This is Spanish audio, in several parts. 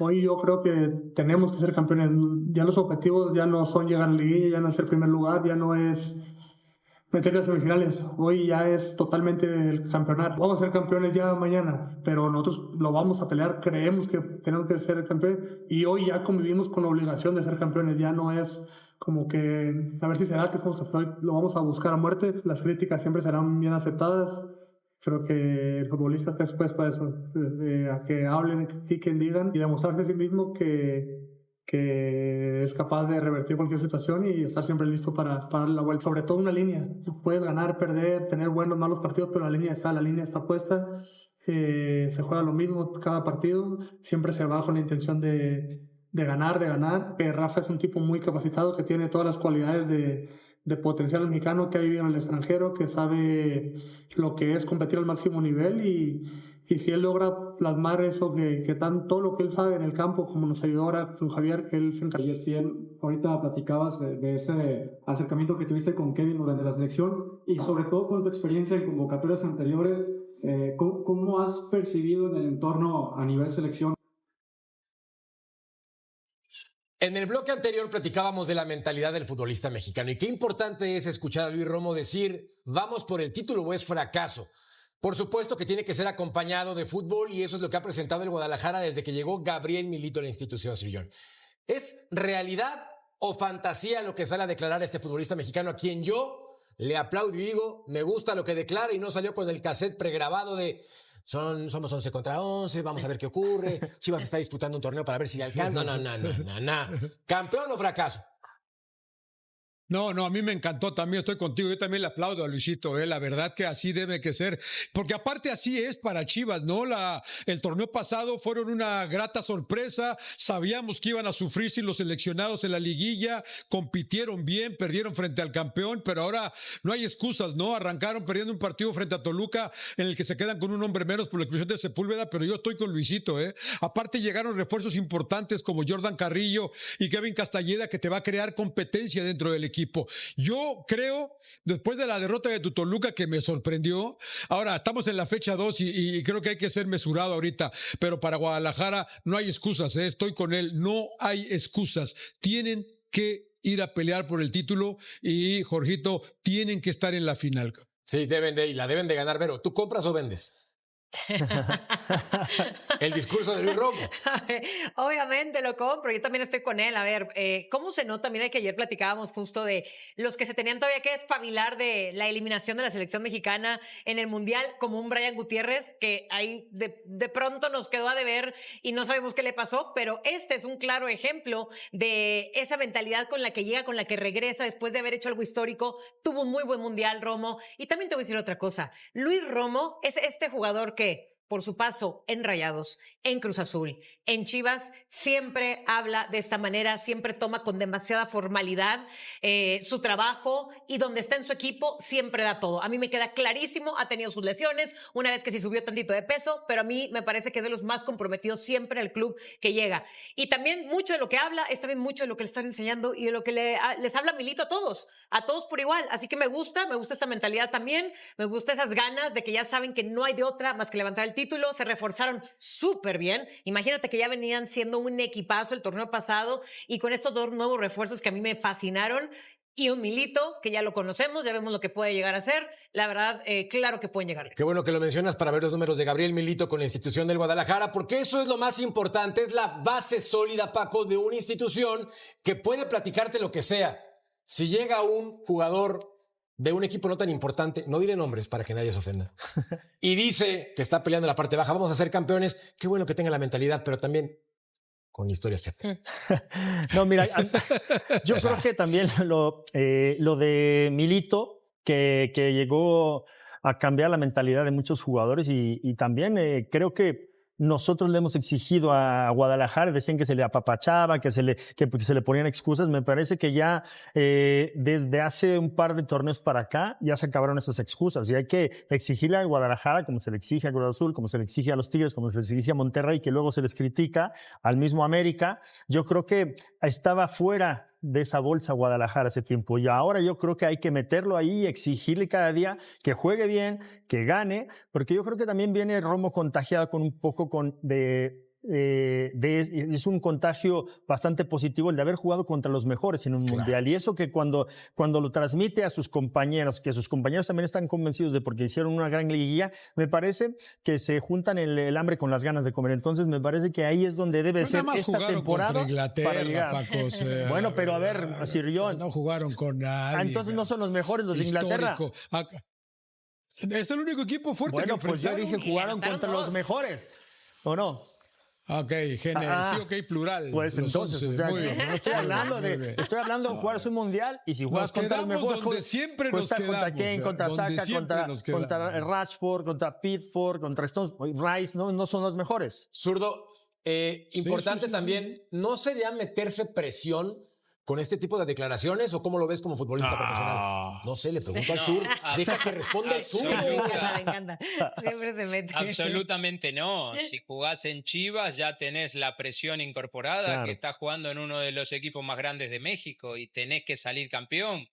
Hoy yo creo que tenemos que ser campeones. Ya los objetivos ya no son llegar a la liguilla, ya no es ser primer lugar, ya no es meter a semifinales. Hoy ya es totalmente el campeonato. Vamos a ser campeones ya mañana, pero nosotros lo vamos a pelear. Creemos que tenemos que ser campeones y hoy ya convivimos con la obligación de ser campeones. Ya no es como que a ver si será que somos campeones. Lo vamos a buscar a muerte. Las críticas siempre serán bien aceptadas. Creo que el futbolista está expuesto a eso, a que hablen, critiquen, digan y demostrarse a sí mismo que es capaz de revertir cualquier situación y estar siempre listo para dar la vuelta. Sobre todo una línea. Puedes ganar, perder, tener buenos, malos partidos, pero la línea está puesta. Se juega lo mismo cada partido. Siempre se va con la intención de ganar, de ganar. Rafa es un tipo muy capacitado que tiene todas las cualidades de potencial mexicano, que ha vivido en el extranjero, que sabe lo que es competir al máximo nivel y si él logra plasmar eso todo lo que él sabe en el campo, como nos ayudó ahora con Javier, que él se encargó. ESPN, ahorita platicabas de ese acercamiento que tuviste con Kevin durante la selección y sobre todo con tu experiencia en convocatorias anteriores, ¿cómo has percibido en el entorno a nivel selección? En el bloque anterior platicábamos de la mentalidad del futbolista mexicano y qué importante es escuchar a Luis Romo decir vamos por el título o es fracaso. Por supuesto que tiene que ser acompañado de fútbol y eso es lo que ha presentado el Guadalajara desde que llegó Gabriel Milito a la institución, Sillón. ¿Es realidad o fantasía lo que sale a declarar este futbolista mexicano a quien yo le aplaudo y digo me gusta lo que declara y no salió con el cassette pregrabado de somos 11 contra 11, vamos a ver qué ocurre. Chivas está disputando un torneo para ver si le alcanza. No. ¿Campeón o fracaso? No, a mí me encantó también, estoy contigo, yo también le aplaudo a Luisito, la verdad que así debe que ser, porque aparte así es para Chivas, ¿no? El torneo pasado fueron una grata sorpresa, sabíamos que iban a sufrir sin los seleccionados en la liguilla, compitieron bien, perdieron frente al campeón, pero ahora no hay excusas, ¿no? Arrancaron perdiendo un partido frente a Toluca en el que se quedan con un hombre menos por la exclusión de Sepúlveda, pero yo estoy con Luisito, Aparte llegaron refuerzos importantes como Jordan Carrillo y Kevin Castañeda que te va a crear competencia dentro del equipo. Yo creo, después de la derrota de tu Toluca que me sorprendió, ahora estamos en la fecha 2 y creo que hay que ser mesurado ahorita, pero para Guadalajara no hay excusas, estoy con él, no hay excusas, tienen que ir a pelear por el título y Jorgito, tienen que estar en la final. Sí, y la deben de ganar, Vero. ¿Tú compras o vendes? El discurso de Luis Romo. Obviamente lo compro, yo también estoy con él. A ver, ¿cómo se nota? Mira que ayer platicábamos justo de los que se tenían todavía que espabilar de la eliminación de la selección mexicana en el Mundial, como un Brian Gutiérrez, que ahí de pronto nos quedó a deber y no sabemos qué le pasó, pero este es un claro ejemplo de esa mentalidad con la que llega, con la que regresa después de haber hecho algo histórico. Tuvo un muy buen Mundial, Romo. Y también te voy a decir otra cosa. Luis Romo es este jugador que, por su paso en Rayados, en Cruz Azul, en Chivas, siempre habla de esta manera, siempre toma con demasiada formalidad su trabajo y donde está en su equipo siempre da todo. A mí me queda clarísimo, ha tenido sus lesiones, una vez que sí subió tantito de peso, pero a mí me parece que es de los más comprometidos siempre al club que llega. Y también mucho de lo que habla es también mucho de lo que le están enseñando y de lo que les habla Milito a todos por igual. Así que me gusta esta mentalidad también, me gusta esas ganas de que ya saben que no hay de otra más que levantar el título, se reforzaron súper bien. Imagínate que ya venían siendo un equipazo el torneo pasado y con estos dos nuevos refuerzos que a mí me fascinaron y un Milito que ya lo conocemos, ya vemos lo que puede llegar a ser. La verdad, claro que pueden llegar. Qué bueno que lo mencionas para ver los números de Gabriel Milito con la institución del Guadalajara, porque eso es lo más importante, es la base sólida, Paco, de una institución que puede platicarte lo que sea. Si llega un jugador de un equipo no tan importante, no diré nombres para que nadie se ofenda, y dice que está peleando en la parte baja, vamos a ser campeones, qué bueno que tenga la mentalidad, pero también con historias que... No, mira, yo creo que también lo de Milito, que llegó a cambiar la mentalidad de muchos jugadores y también creo que nosotros le hemos exigido a Guadalajara, decían que se le apapachaba, que se le ponían excusas. Me parece que ya desde hace un par de torneos para acá ya se acabaron esas excusas y hay que exigirle a Guadalajara como se le exige a Cruz Azul, como se le exige a los Tigres, como se le exige a Monterrey, que luego se les critica al mismo América. Yo creo que estaba fuera de esa bolsa Guadalajara hace tiempo y ahora yo creo que hay que meterlo ahí y exigirle cada día que juegue bien, que gane, porque yo creo que también viene Romo contagiado con un poco de es un contagio bastante positivo el de haber jugado contra los mejores en un mundial. Y eso que cuando lo transmite a sus compañeros, que sus compañeros también están convencidos de porque hicieron una gran liguilla, me parece que se juntan el hambre con las ganas de comer. Entonces me parece que ahí es donde debe ser esta temporada contra Inglaterra, para llegar. Paco, o sea, bueno, pero a ver, Sir John. No jugaron con nadie. Entonces no son los mejores los de Inglaterra. Es el único equipo fuerte que enfrentaron. Pues yo dije jugaron contra los mejores, ¿o no? Ok, sí, ok, plural. Pues entonces, o sea, no estoy hablando estoy hablando de jugar un mundial y si juegas contra los mejores, donde siempre nos quedamos. Contra Kane, contra Saka, contra Rashford, contra Pickford, contra Stones, Rice, no son los mejores. Zurdo, importante también, ¿no sería meterse presión con este tipo de declaraciones o cómo lo ves como futbolista profesional? No sé, le pregunto al Sur. Deja que responda el Sur. Me encanta. Siempre se mete. Absolutamente no. Si jugás en Chivas ya tenés la presión incorporada, que estás jugando en uno de los equipos más grandes de México y tenés que salir campeón.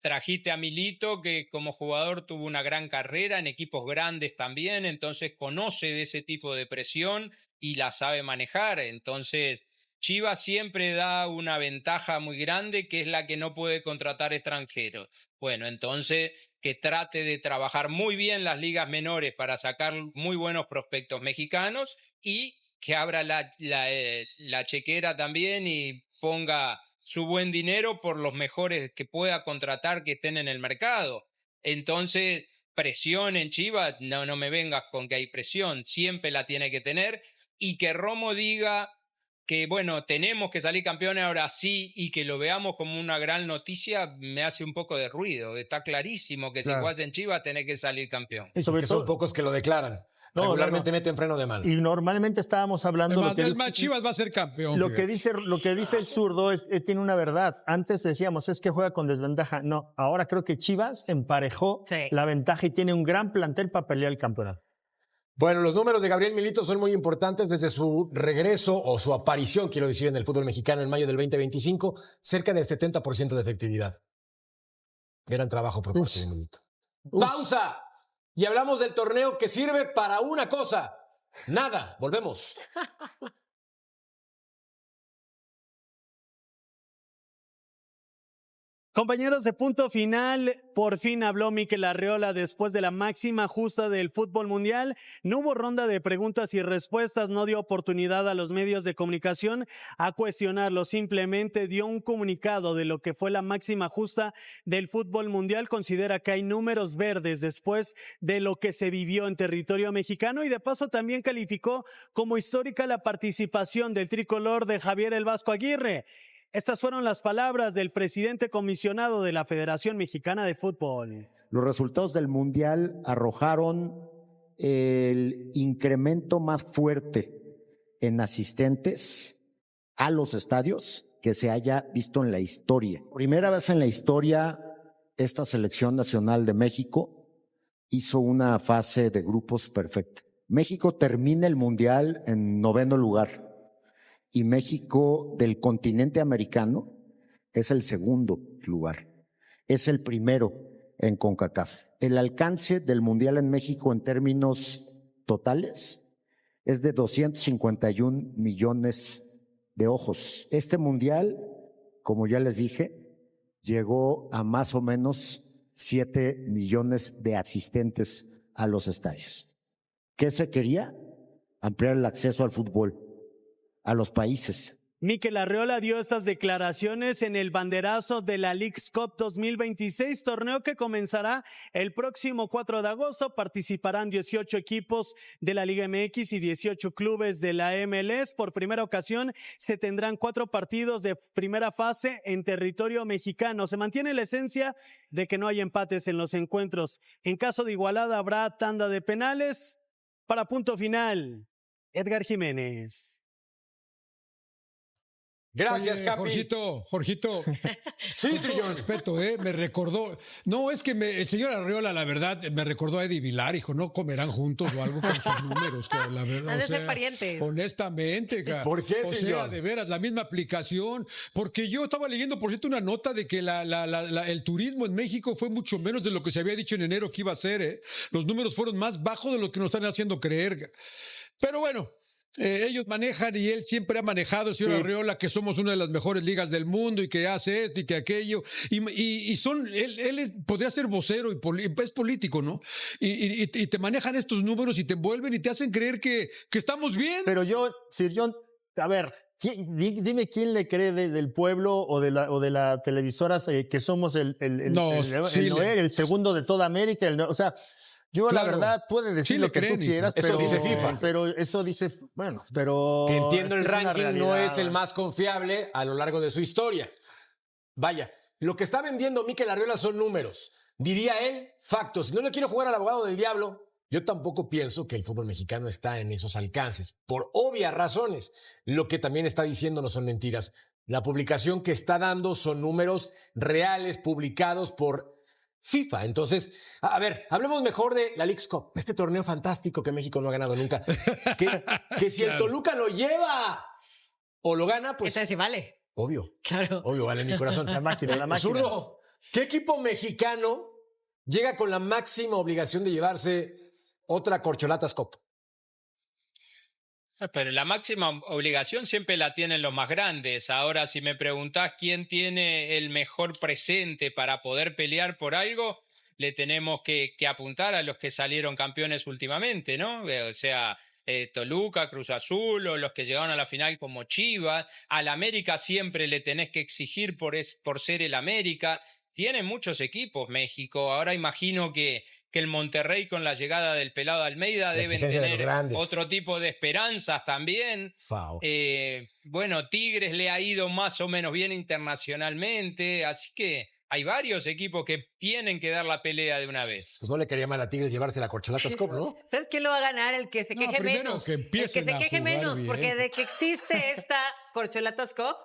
Trajiste a Milito, que como jugador tuvo una gran carrera en equipos grandes también, entonces conoce de ese tipo de presión y la sabe manejar. Entonces Chivas siempre da una ventaja muy grande, que es la que no puede contratar extranjeros. Bueno, entonces que trate de trabajar muy bien las ligas menores para sacar muy buenos prospectos mexicanos y que abra la chequera también y ponga su buen dinero por los mejores que pueda contratar que estén en el mercado. Entonces, presión en Chivas, no me vengas con que hay presión, siempre la tiene que tener, y que Romo diga que, bueno, tenemos que salir campeones ahora sí y que lo veamos como una gran noticia, me hace un poco de ruido. Está clarísimo que si jugás en Chivas tenés que salir campeón. Y sobre todo, son pocos que lo declaran. Regularmente meten freno de mano. Y normalmente estábamos hablando... Además, Chivas va a ser campeón. Lo que dice el Zurdo tiene una verdad. Antes decíamos, es que juega con desventaja. No, ahora creo que Chivas emparejó la ventaja y tiene un gran plantel para pelear el campeonato. Bueno, los números de Gabriel Milito son muy importantes desde su regreso o su aparición, quiero decir, en el fútbol mexicano en mayo del 2025, cerca del 70% de efectividad. Gran trabajo por parte de Milito. ¡Pausa! Y hablamos del torneo que sirve para una cosa. Nada. Volvemos. Compañeros de Punto Final, por fin habló Mikel Arriola después de la máxima justa del fútbol mundial. No hubo ronda de preguntas y respuestas, no dio oportunidad a los medios de comunicación a cuestionarlo. Simplemente dio un comunicado de lo que fue la máxima justa del fútbol mundial. Considera que hay números verdes después de lo que se vivió en territorio mexicano y de paso también calificó como histórica la participación del tricolor de Javier El Vasco Aguirre. Estas fueron las palabras del presidente comisionado de la Federación Mexicana de Fútbol. Los resultados del Mundial arrojaron el incremento más fuerte en asistentes a los estadios que se haya visto en la historia. Primera vez en la historia, esta selección nacional de México hizo una fase de grupos perfecta. México termina el Mundial en 9º lugar. Y México del continente americano es el 2º lugar. Es el primero en CONCACAF. El alcance del Mundial en México en términos totales es de 251 millones de ojos. Este Mundial, como ya les dije, llegó a más o menos 7 millones de asistentes a los estadios. ¿Qué se quería? Ampliar el acceso al fútbol a los países. Mikel Arriola dio estas declaraciones en el banderazo de la Leagues Cup 2026, torneo que comenzará el próximo 4 de agosto. Participarán 18 equipos de la Liga MX y 18 clubes de la MLS. Por primera ocasión se tendrán 4 partidos de primera fase en territorio mexicano. Se mantiene la esencia de que no hay empates en los encuentros. En caso de igualada habrá tanda de penales. Para Punto Final, Edgar Jiménez. Gracias, Capi. Jorgito. Sí, señor. Respeto, me recordó. No, es que el señor Arriola, la verdad, me recordó a Eddie Vilar, hijo, no comerán juntos o algo con sus números. La verdad, Han de ser parientes. Honestamente, ¿por qué, señor? O sea, de veras, la misma aplicación. Porque yo estaba leyendo, por cierto, una nota de que el turismo en México fue mucho menos de lo que se había dicho en enero que iba a ser. Los números fueron más bajos de lo que nos están haciendo creer. Pero bueno. Ellos manejan y él siempre ha manejado, señor Arriola, que somos una de las mejores ligas del mundo y que hace esto y que aquello. Él podría ser vocero y es político, ¿no? Y te manejan estos números y te envuelven y te hacen creer que estamos bien. Pero Sir John, a ver, dime quién le cree del pueblo o de la televisora que somos el segundo de toda América. O sea, yo la verdad puede decir lo que tú quieras, eso dice FIFA. Pero eso dice, pero... Que entiendo el ranking no es el más confiable a lo largo de su historia. Vaya, lo que está vendiendo Mikel Arriola son números. Diría él, factos. No le quiero jugar al abogado del diablo. Yo tampoco pienso que el fútbol mexicano está en esos alcances, por obvias razones. Lo que también está diciendo no son mentiras. La publicación que está dando son números reales publicados por FIFA. Entonces, a ver, hablemos mejor de la Leagues Cup, este torneo fantástico que México no ha ganado nunca. Que si el Toluca lo lleva o lo gana, pues... Ese sí vale. Obvio. Claro. Obvio, vale en mi corazón. La máquina. Zurdo, ¿qué equipo mexicano llega con la máxima obligación de llevarse otra Corcholatas Cup? Pero la máxima obligación siempre la tienen los más grandes. Ahora, si me preguntás quién tiene el mejor presente para poder pelear por algo, le tenemos que apuntar a los que salieron campeones últimamente, ¿no? O sea, Toluca, Cruz Azul, o los que llegaron a la final como Chivas. Al América siempre le tenés que exigir por ser el América. Tiene muchos equipos México. Ahora imagino que el Monterrey con la llegada del Pelado Almeida deben tener otro tipo de esperanzas también. Bueno, Tigres le ha ido más o menos bien internacionalmente, así que hay varios equipos que tienen que dar la pelea de una vez. Pues no le quería mal a Tigres llevarse la Corcholatas Cup, ¿no? ¿Sabes quién lo va a ganar? El que se queje menos. El que se queje menos, porque de que existe esta Corcholatas Cup,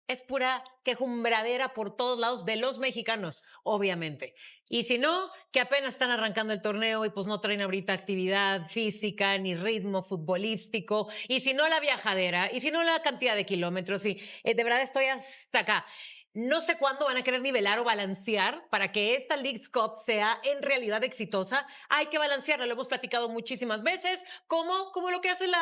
es pura quejumbradera por todos lados de los mexicanos, obviamente. Y si no, que apenas están arrancando el torneo y pues no traen ahorita actividad física ni ritmo futbolístico. Y si no, la viajadera. Y si no, la cantidad de kilómetros. Y de verdad estoy hasta acá. No sé cuándo van a querer nivelar o balancear para que esta Leagues Cup sea en realidad exitosa. Hay que balancearla, lo hemos platicado muchísimas veces, como lo que hace la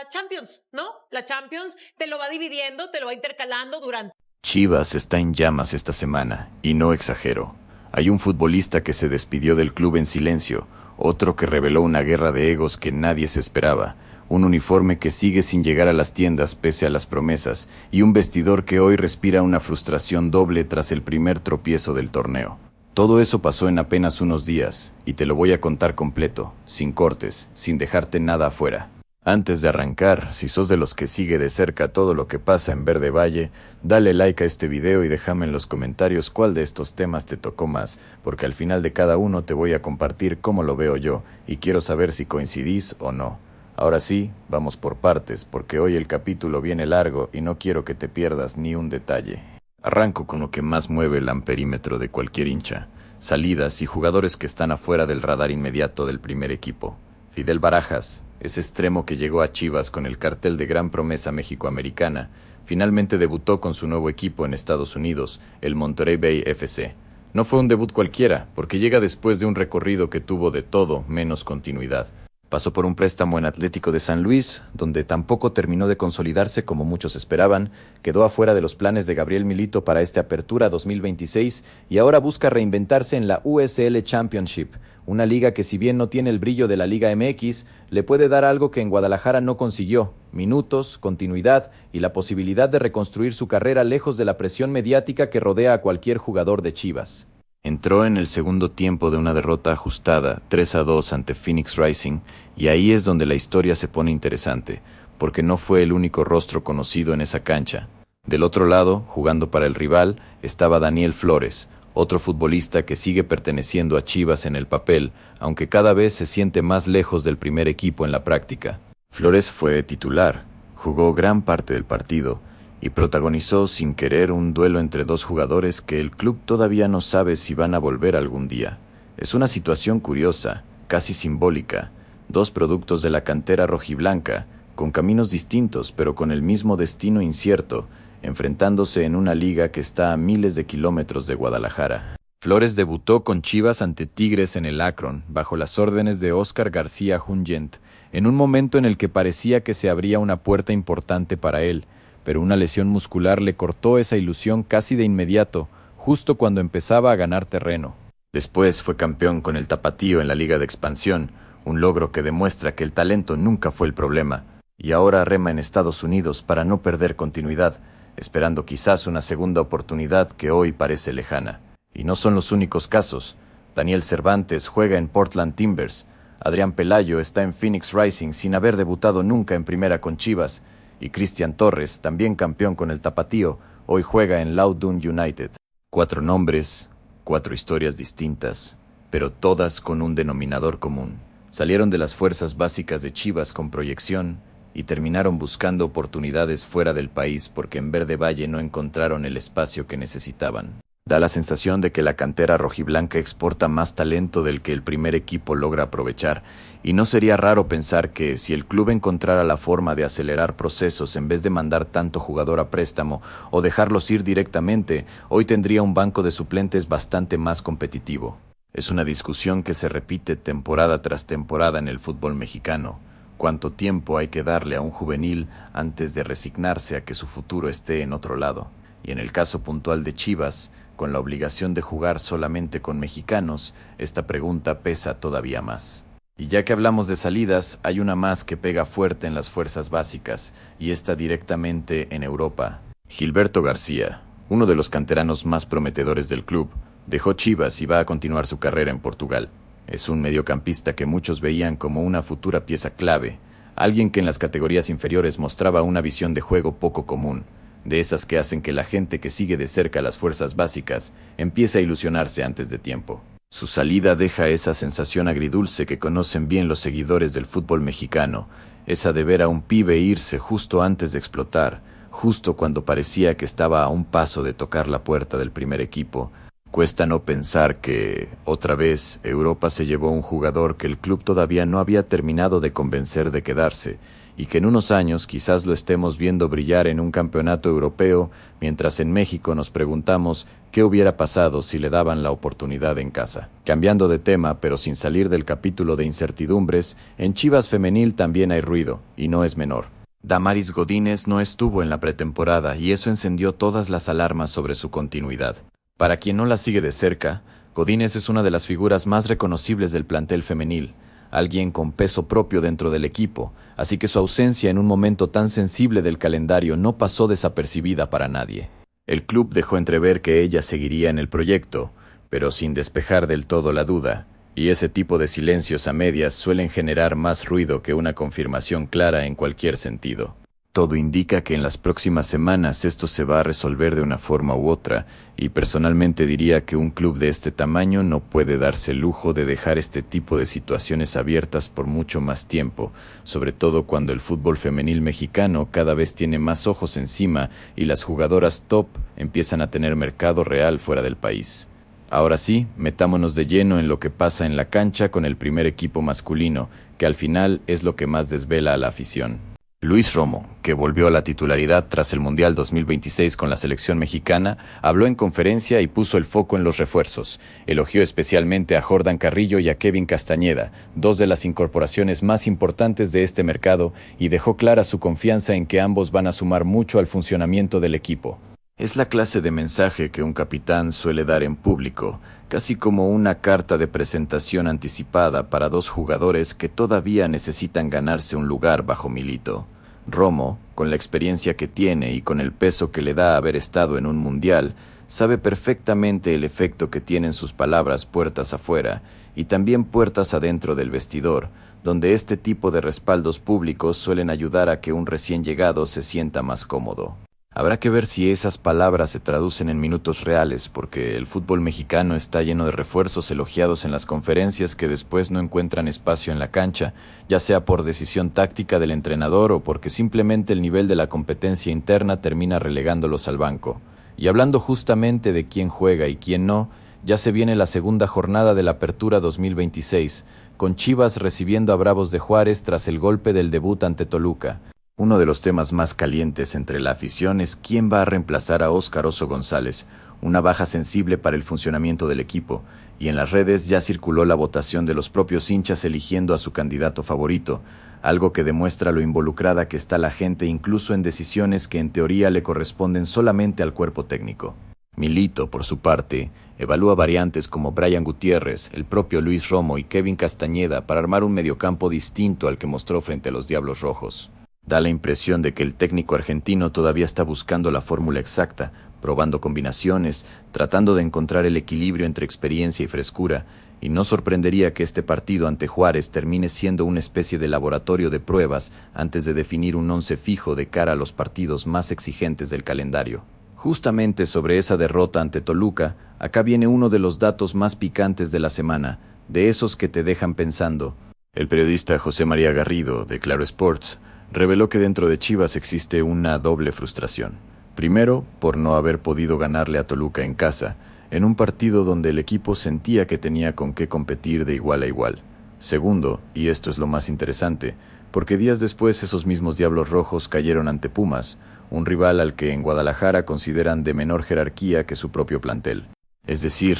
Champions, ¿no? La Champions te lo va dividiendo, te lo va intercalando durante... Chivas está en llamas esta semana, y no exagero. Hay un futbolista que se despidió del club en silencio, otro que reveló una guerra de egos que nadie se esperaba, un uniforme que sigue sin llegar a las tiendas pese a las promesas, y un vestidor que hoy respira una frustración doble tras el primer tropiezo del torneo. Todo eso pasó en apenas unos días, y te lo voy a contar completo, sin cortes, sin dejarte nada afuera. Antes de arrancar, si sos de los que sigue de cerca todo lo que pasa en Verde Valle, dale like a este video y déjame en los comentarios cuál de estos temas te tocó más, porque al final de cada uno te voy a compartir cómo lo veo yo, y quiero saber si coincidís o no. Ahora sí, vamos por partes, porque hoy el capítulo viene largo y no quiero que te pierdas ni un detalle. Arranco con lo que más mueve el amperímetro de cualquier hincha: salidas y jugadores que están afuera del radar inmediato del primer equipo. Fidel Barajas, ese extremo que llegó a Chivas con el cartel de gran promesa mexicoamericana, finalmente debutó con su nuevo equipo en Estados Unidos, el Monterrey Bay FC. No fue un debut cualquiera, porque llega después de un recorrido que tuvo de todo menos continuidad. Pasó por un préstamo en Atlético de San Luis, donde tampoco terminó de consolidarse como muchos esperaban, quedó afuera de los planes de Gabriel Milito para esta apertura 2026 y ahora busca reinventarse en la USL Championship, una liga que si bien no tiene el brillo de la Liga MX, le puede dar algo que en Guadalajara no consiguió: minutos, continuidad y la posibilidad de reconstruir su carrera lejos de la presión mediática que rodea a cualquier jugador de Chivas. Entró en el segundo tiempo de una derrota ajustada 3-2 ante Phoenix Rising, y ahí es donde la historia se pone interesante, porque no fue el único rostro conocido en esa cancha. Del otro lado, jugando para el rival, estaba Daniel Flores, otro futbolista que sigue perteneciendo a Chivas en el papel, aunque cada vez se siente más lejos del primer equipo en la práctica. Flores fue titular, jugó gran parte del partido, y protagonizó sin querer un duelo entre dos jugadores que el club todavía no sabe si van a volver algún día. Es una situación curiosa, casi simbólica: dos productos de la cantera rojiblanca, con caminos distintos pero con el mismo destino incierto, enfrentándose en una liga que está a miles de kilómetros de Guadalajara. Flores debutó con Chivas ante Tigres en el Akron, bajo las órdenes de Óscar García Junyent, en un momento en el que parecía que se abría una puerta importante para él, pero una lesión muscular le cortó esa ilusión casi de inmediato, justo cuando empezaba a ganar terreno. Después fue campeón con el Tapatío en la Liga de Expansión, un logro que demuestra que el talento nunca fue el problema, y ahora rema en Estados Unidos para no perder continuidad, esperando quizás una segunda oportunidad que hoy parece lejana. Y no son los únicos casos. Daniel Cervantes juega en Portland Timbers, Adrián Pelayo está en Phoenix Rising sin haber debutado nunca en primera con Chivas, y Cristian Torres, también campeón con el Tapatío, hoy juega en Loudoun United. 4 nombres, 4 historias distintas, pero todas con un denominador común. Salieron de las fuerzas básicas de Chivas con proyección y terminaron buscando oportunidades fuera del país porque en Verde Valle no encontraron el espacio que necesitaban. Da la sensación de que la cantera rojiblanca exporta más talento del que el primer equipo logra aprovechar, y no sería raro pensar que, si el club encontrara la forma de acelerar procesos en vez de mandar tanto jugador a préstamo o dejarlos ir directamente, hoy tendría un banco de suplentes bastante más competitivo. Es una discusión que se repite temporada tras temporada en el fútbol mexicano. ¿Cuánto tiempo hay que darle a un juvenil antes de resignarse a que su futuro esté en otro lado? Y en el caso puntual de Chivas, con la obligación de jugar solamente con mexicanos, esta pregunta pesa todavía más. Y ya que hablamos de salidas, hay una más que pega fuerte en las fuerzas básicas, y está directamente en Europa. Gilberto García, uno de los canteranos más prometedores del club, dejó Chivas y va a continuar su carrera en Portugal. Es un mediocampista que muchos veían como una futura pieza clave, alguien que en las categorías inferiores mostraba una visión de juego poco común, de esas que hacen que la gente que sigue de cerca las fuerzas básicas empiece a ilusionarse antes de tiempo. Su salida deja esa sensación agridulce que conocen bien los seguidores del fútbol mexicano, esa de ver a un pibe irse justo antes de explotar, justo cuando parecía que estaba a un paso de tocar la puerta del primer equipo. Cuesta no pensar que, otra vez, Europa se llevó un jugador que el club todavía no había terminado de convencer de quedarse, y que en unos años quizás lo estemos viendo brillar en un campeonato europeo, mientras en México nos preguntamos qué hubiera pasado si le daban la oportunidad en casa. Cambiando de tema, pero sin salir del capítulo de incertidumbres, en Chivas Femenil también hay ruido, y no es menor. Damaris Godínez no estuvo en la pretemporada y eso encendió todas las alarmas sobre su continuidad. Para quien no la sigue de cerca, Godínez es una de las figuras más reconocibles del plantel femenil, alguien con peso propio dentro del equipo, así que su ausencia en un momento tan sensible del calendario no pasó desapercibida para nadie. El club dejó entrever que ella seguiría en el proyecto, pero sin despejar del todo la duda, y ese tipo de silencios a medias suelen generar más ruido que una confirmación clara en cualquier sentido. Todo indica que en las próximas semanas esto se va a resolver de una forma u otra, y personalmente diría que un club de este tamaño no puede darse el lujo de dejar este tipo de situaciones abiertas por mucho más tiempo, sobre todo cuando el fútbol femenil mexicano cada vez tiene más ojos encima y las jugadoras top empiezan a tener mercado real fuera del país. Ahora sí, metámonos de lleno en lo que pasa en la cancha con el primer equipo masculino, que al final es lo que más desvela a la afición. Luis Romo, que volvió a la titularidad tras el Mundial 2026 con la selección mexicana, habló en conferencia y puso el foco en los refuerzos. Elogió especialmente a Jordan Carrillo y a Kevin Castañeda, 2 de las incorporaciones más importantes de este mercado, y dejó clara su confianza en que ambos van a sumar mucho al funcionamiento del equipo. Es la clase de mensaje que un capitán suele dar en público, casi como una carta de presentación anticipada para 2 jugadores que todavía necesitan ganarse un lugar bajo Milito. Romo, con la experiencia que tiene y con el peso que le da haber estado en un mundial, sabe perfectamente el efecto que tienen sus palabras puertas afuera y también puertas adentro del vestidor, donde este tipo de respaldos públicos suelen ayudar a que un recién llegado se sienta más cómodo. Habrá que ver si esas palabras se traducen en minutos reales, porque el fútbol mexicano está lleno de refuerzos elogiados en las conferencias que después no encuentran espacio en la cancha, ya sea por decisión táctica del entrenador o porque simplemente el nivel de la competencia interna termina relegándolos al banco. Y hablando justamente de quién juega y quién no, ya se viene la segunda jornada de la Apertura 2026, con Chivas recibiendo a Bravos de Juárez tras el golpe del debut ante Toluca. Uno de los temas más calientes entre la afición es quién va a reemplazar a Óscar Oso González, una baja sensible para el funcionamiento del equipo, y en las redes ya circuló la votación de los propios hinchas eligiendo a su candidato favorito, algo que demuestra lo involucrada que está la gente incluso en decisiones que en teoría le corresponden solamente al cuerpo técnico. Milito, por su parte, evalúa variantes como Brian Gutiérrez, el propio Luis Romo y Kevin Castañeda para armar un mediocampo distinto al que mostró frente a los Diablos Rojos. Da la impresión de que el técnico argentino todavía está buscando la fórmula exacta, probando combinaciones, tratando de encontrar el equilibrio entre experiencia y frescura, y no sorprendería que este partido ante Juárez termine siendo una especie de laboratorio de pruebas antes de definir un once fijo de cara a los partidos más exigentes del calendario. Justamente sobre esa derrota ante Toluca, acá viene uno de los datos más picantes de la semana, de esos que te dejan pensando. El periodista José María Garrido, de Claro Sports, reveló que dentro de Chivas existe una doble frustración. Primero, por no haber podido ganarle a Toluca en casa, en un partido donde el equipo sentía que tenía con qué competir de igual a igual. Segundo, y esto es lo más interesante, porque días después esos mismos Diablos Rojos cayeron ante Pumas, un rival al que en Guadalajara consideran de menor jerarquía que su propio plantel. Es decir,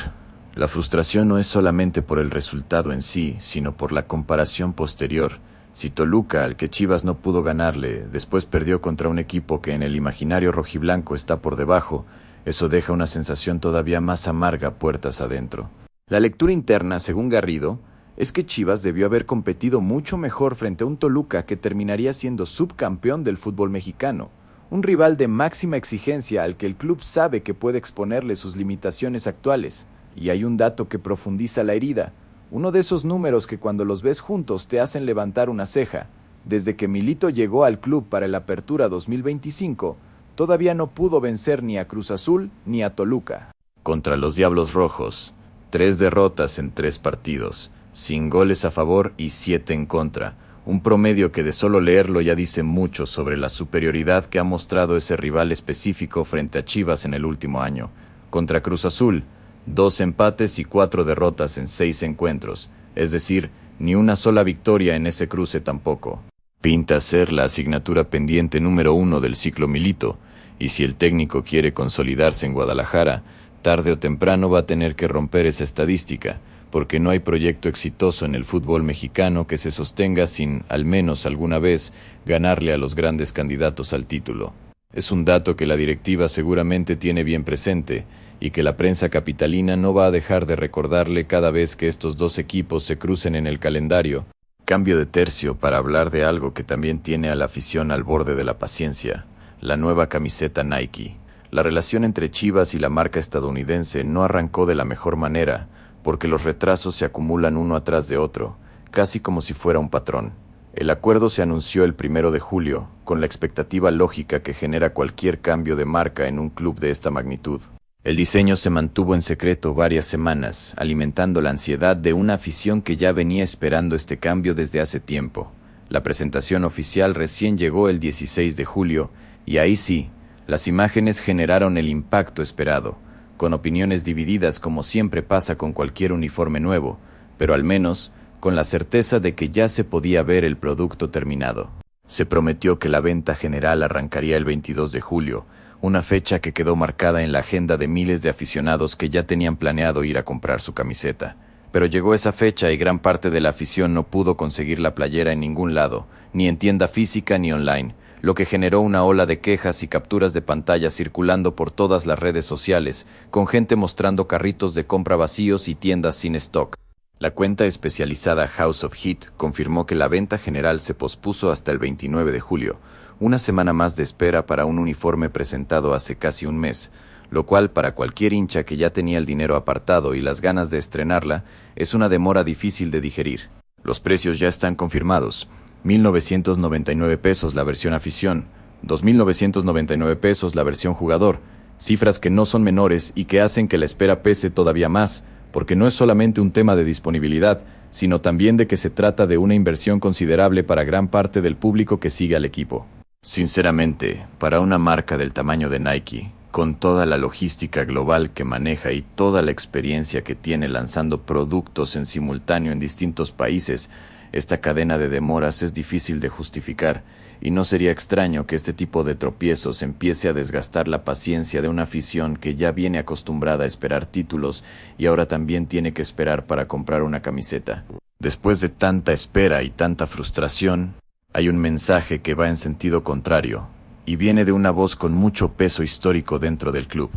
la frustración no es solamente por el resultado en sí, sino por la comparación posterior. Si Toluca, al que Chivas no pudo ganarle, después perdió contra un equipo que en el imaginario rojiblanco está por debajo, eso deja una sensación todavía más amarga puertas adentro. La lectura interna, según Garrido, es que Chivas debió haber competido mucho mejor frente a un Toluca que terminaría siendo subcampeón del fútbol mexicano, un rival de máxima exigencia al que el club sabe que puede exponerle sus limitaciones actuales. Y hay un dato que profundiza la herida, uno de esos números que cuando los ves juntos te hacen levantar una ceja. Desde que Milito llegó al club para el Apertura 2025, todavía no pudo vencer ni a Cruz Azul ni a Toluca. Contra los Diablos Rojos, 3 derrotas en 3 partidos, sin goles a favor y 7 en contra, un promedio que de solo leerlo ya dice mucho sobre la superioridad que ha mostrado ese rival específico frente a Chivas en el último año. Contra Cruz Azul, 2 empates y 4 derrotas en 6 encuentros, es decir, ni una sola victoria en ese cruce tampoco. Pinta ser la asignatura pendiente número 1 del ciclo Milito, y si el técnico quiere consolidarse en Guadalajara, tarde o temprano va a tener que romper esa estadística, porque no hay proyecto exitoso en el fútbol mexicano que se sostenga sin, al menos alguna vez, ganarle a los grandes candidatos al título. Es un dato que la directiva seguramente tiene bien presente, y que la prensa capitalina no va a dejar de recordarle cada vez que estos dos equipos se crucen en el calendario. Cambio de tercio para hablar de algo que también tiene a la afición al borde de la paciencia, la nueva camiseta Nike. La relación entre Chivas y la marca estadounidense no arrancó de la mejor manera, porque los retrasos se acumulan uno atrás de otro, casi como si fuera un patrón. El acuerdo se anunció el 1 de julio, con la expectativa lógica que genera cualquier cambio de marca en un club de esta magnitud. El diseño se mantuvo en secreto varias semanas, alimentando la ansiedad de una afición que ya venía esperando este cambio desde hace tiempo. La presentación oficial recién llegó el 16 de julio, y ahí sí, las imágenes generaron el impacto esperado, con opiniones divididas como siempre pasa con cualquier uniforme nuevo, pero al menos con la certeza de que ya se podía ver el producto terminado. Se prometió que la venta general arrancaría el 22 de julio, una fecha que quedó marcada en la agenda de miles de aficionados que ya tenían planeado ir a comprar su camiseta. Pero llegó esa fecha y gran parte de la afición no pudo conseguir la playera en ningún lado, ni en tienda física ni online, lo que generó una ola de quejas y capturas de pantalla circulando por todas las redes sociales, con gente mostrando carritos de compra vacíos y tiendas sin stock. La cuenta especializada House of Heat confirmó que la venta general se pospuso hasta el 29 de julio, una semana más de espera para un uniforme presentado hace casi un mes, lo cual para cualquier hincha que ya tenía el dinero apartado y las ganas de estrenarla, es una demora difícil de digerir. Los precios ya están confirmados: 1,999 pesos la versión afición, 2,999 pesos la versión jugador, cifras que no son menores y que hacen que la espera pese todavía más, porque no es solamente un tema de disponibilidad, sino también de que se trata de una inversión considerable para gran parte del público que sigue al equipo. Sinceramente, para una marca del tamaño de Nike, con toda la logística global que maneja y toda la experiencia que tiene lanzando productos en simultáneo en distintos países, esta cadena de demoras es difícil de justificar, y no sería extraño que este tipo de tropiezos empiece a desgastar la paciencia de una afición que ya viene acostumbrada a esperar títulos y ahora también tiene que esperar para comprar una camiseta. Después de tanta espera y tanta frustración, hay un mensaje que va en sentido contrario, y viene de una voz con mucho peso histórico dentro del club.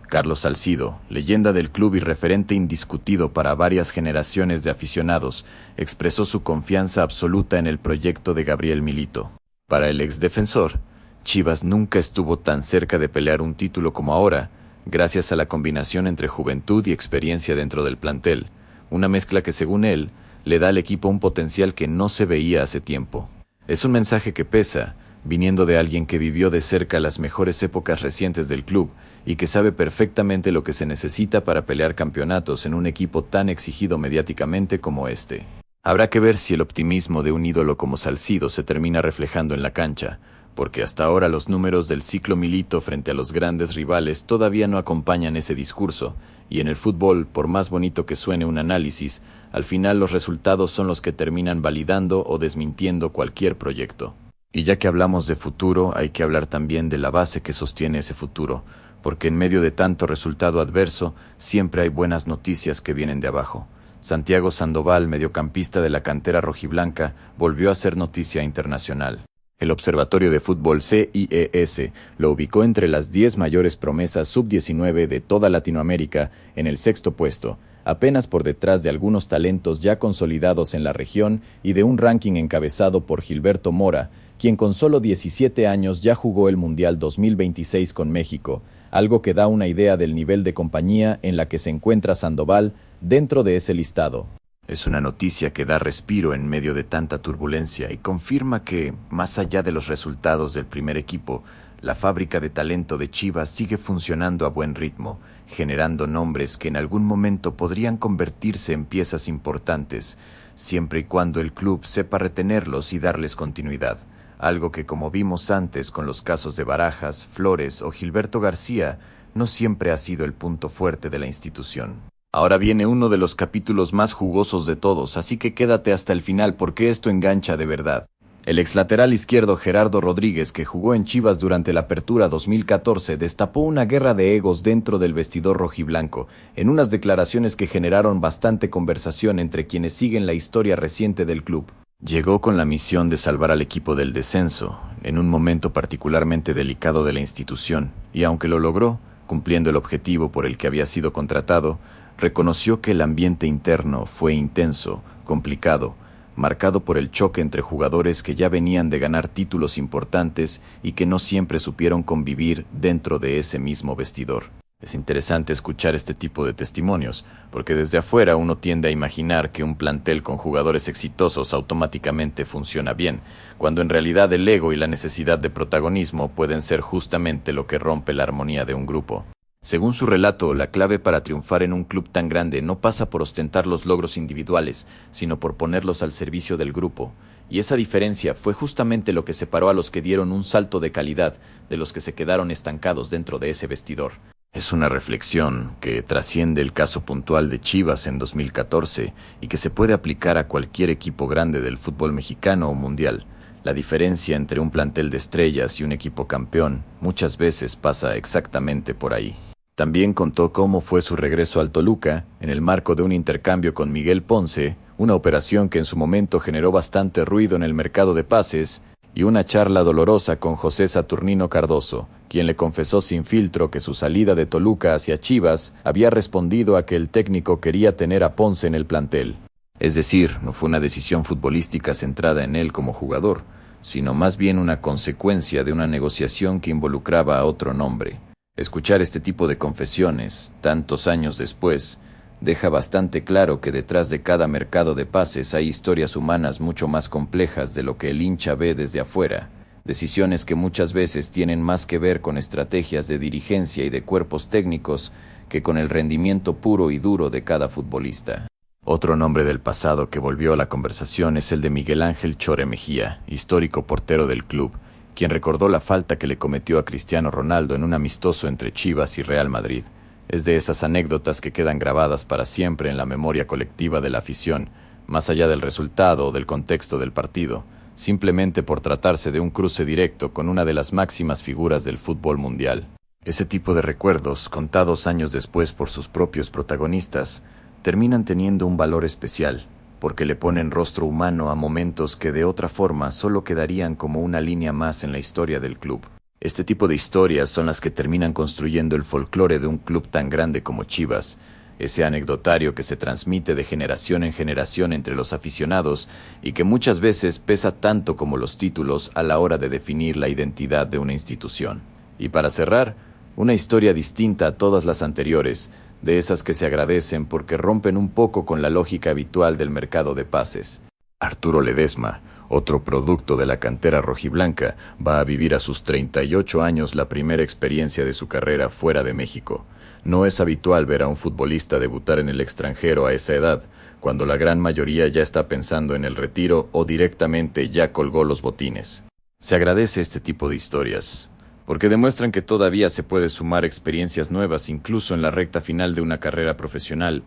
Carlos Salcido, leyenda del club y referente indiscutido para varias generaciones de aficionados, expresó su confianza absoluta en el proyecto de Gabriel Milito. Para el exdefensor, Chivas nunca estuvo tan cerca de pelear un título como ahora, gracias a la combinación entre juventud y experiencia dentro del plantel, una mezcla que según él, le da al equipo un potencial que no se veía hace tiempo. Es un mensaje que pesa, viniendo de alguien que vivió de cerca las mejores épocas recientes del club y que sabe perfectamente lo que se necesita para pelear campeonatos en un equipo tan exigido mediáticamente como este. Habrá que ver si el optimismo de un ídolo como Salcido se termina reflejando en la cancha, porque hasta ahora los números del ciclo Milito frente a los grandes rivales todavía no acompañan ese discurso, y en el fútbol, por más bonito que suene un análisis, al final los resultados son los que terminan validando o desmintiendo cualquier proyecto. Y ya que hablamos de futuro, hay que hablar también de la base que sostiene ese futuro, porque en medio de tanto resultado adverso, siempre hay buenas noticias que vienen de abajo. Santiago Sandoval, mediocampista de la cantera rojiblanca, volvió a ser noticia internacional. El Observatorio de Fútbol CIES lo ubicó entre las 10 mayores promesas sub-19 de toda Latinoamérica en el 6º puesto, apenas por detrás de algunos talentos ya consolidados en la región y de un ranking encabezado por Gilberto Mora, quien con solo 17 años ya jugó el Mundial 2026 con México, algo que da una idea del nivel de compañía en la que se encuentra Sandoval dentro de ese listado. Es una noticia que da respiro en medio de tanta turbulencia y confirma que, más allá de los resultados del primer equipo, la fábrica de talento de Chivas sigue funcionando a buen ritmo, generando nombres que en algún momento podrían convertirse en piezas importantes, siempre y cuando el club sepa retenerlos y darles continuidad. Algo que, como vimos antes con los casos de Barajas, Flores o Gilberto García, no siempre ha sido el punto fuerte de la institución. Ahora viene uno de los capítulos más jugosos de todos, así que quédate hasta el final porque esto engancha de verdad. El exlateral izquierdo Gerardo Rodríguez, que jugó en Chivas durante la Apertura 2014, destapó una guerra de egos dentro del vestidor rojiblanco, en unas declaraciones que generaron bastante conversación entre quienes siguen la historia reciente del club. Llegó con la misión de salvar al equipo del descenso, en un momento particularmente delicado de la institución, y aunque lo logró, cumpliendo el objetivo por el que había sido contratado, reconoció que el ambiente interno fue intenso, complicado, marcado por el choque entre jugadores que ya venían de ganar títulos importantes y que no siempre supieron convivir dentro de ese mismo vestidor. Es interesante escuchar este tipo de testimonios, porque desde afuera uno tiende a imaginar que un plantel con jugadores exitosos automáticamente funciona bien, cuando en realidad el ego y la necesidad de protagonismo pueden ser justamente lo que rompe la armonía de un grupo. Según su relato, la clave para triunfar en un club tan grande no pasa por ostentar los logros individuales, sino por ponerlos al servicio del grupo. Y esa diferencia fue justamente lo que separó a los que dieron un salto de calidad de los que se quedaron estancados dentro de ese vestidor. Es una reflexión que trasciende el caso puntual de Chivas en 2014 y que se puede aplicar a cualquier equipo grande del fútbol mexicano o mundial. La diferencia entre un plantel de estrellas y un equipo campeón muchas veces pasa exactamente por ahí. También contó cómo fue su regreso al Toluca en el marco de un intercambio con Miguel Ponce, una operación que en su momento generó bastante ruido en el mercado de pases, y una charla dolorosa con José Saturnino Cardoso, quien le confesó sin filtro que su salida de Toluca hacia Chivas había respondido a que el técnico quería tener a Ponce en el plantel. Es decir, no fue una decisión futbolística centrada en él como jugador, sino más bien una consecuencia de una negociación que involucraba a otro nombre. Escuchar este tipo de confesiones, tantos años después, deja bastante claro que detrás de cada mercado de pases hay historias humanas mucho más complejas de lo que el hincha ve desde afuera, decisiones que muchas veces tienen más que ver con estrategias de dirigencia y de cuerpos técnicos que con el rendimiento puro y duro de cada futbolista. Otro nombre del pasado que volvió a la conversación es el de Miguel Ángel Chore Mejía, histórico portero del club, quien recordó la falta que le cometió a Cristiano Ronaldo en un amistoso entre Chivas y Real Madrid. Es de esas anécdotas que quedan grabadas para siempre en la memoria colectiva de la afición, más allá del resultado o del contexto del partido. simplemente por tratarse de un cruce directo con una de las máximas figuras del fútbol mundial. Ese tipo de recuerdos, contados años después por sus propios protagonistas, terminan teniendo un valor especial, porque le ponen rostro humano a momentos que de otra forma solo quedarían como una línea más en la historia del club. Este tipo de historias son las que terminan construyendo el folclore de un club tan grande como Chivas, ese anecdotario que se transmite de generación en generación entre los aficionados y que muchas veces pesa tanto como los títulos a la hora de definir la identidad de una institución. Y para cerrar, una historia distinta a todas las anteriores, de esas que se agradecen porque rompen un poco con la lógica habitual del mercado de pases. Arturo Ledesma, otro producto de la cantera rojiblanca, va a vivir a sus 38 años la primera experiencia de su carrera fuera de México. No es habitual ver a un futbolista debutar en el extranjero a esa edad, cuando la gran mayoría ya está pensando en el retiro o directamente ya colgó los botines. Se agradece este tipo de historias, porque demuestran que todavía se puede sumar experiencias nuevas incluso en la recta final de una carrera profesional,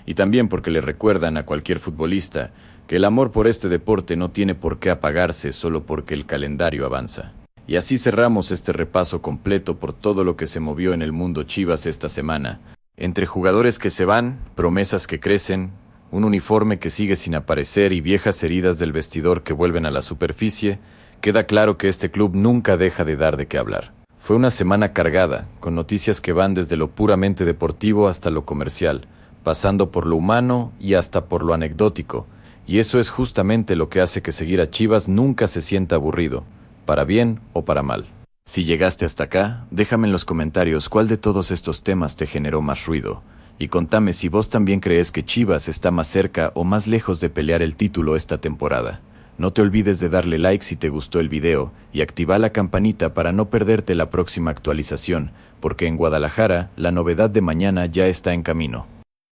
y también porque le recuerdan a cualquier futbolista que el amor por este deporte no tiene por qué apagarse solo porque el calendario avanza. Y así cerramos este repaso completo por todo lo que se movió en el mundo Chivas esta semana. Entre jugadores que se van, promesas que crecen, un uniforme que sigue sin aparecer y viejas heridas del vestidor que vuelven a la superficie, queda claro que este club nunca deja de dar de qué hablar. Fue una semana cargada, con noticias que van desde lo puramente deportivo hasta lo comercial, pasando por lo humano y hasta por lo anecdótico, y eso es justamente lo que hace que seguir a Chivas nunca se sienta aburrido, para bien o para mal. Si llegaste hasta acá, déjame en los comentarios cuál de todos estos temas te generó más ruido, y contame si vos también crees que Chivas está más cerca o más lejos de pelear el título esta temporada. No te olvides de darle like si te gustó el video y activa la campanita para no perderte la próxima actualización, porque en Guadalajara la novedad de mañana ya está en camino.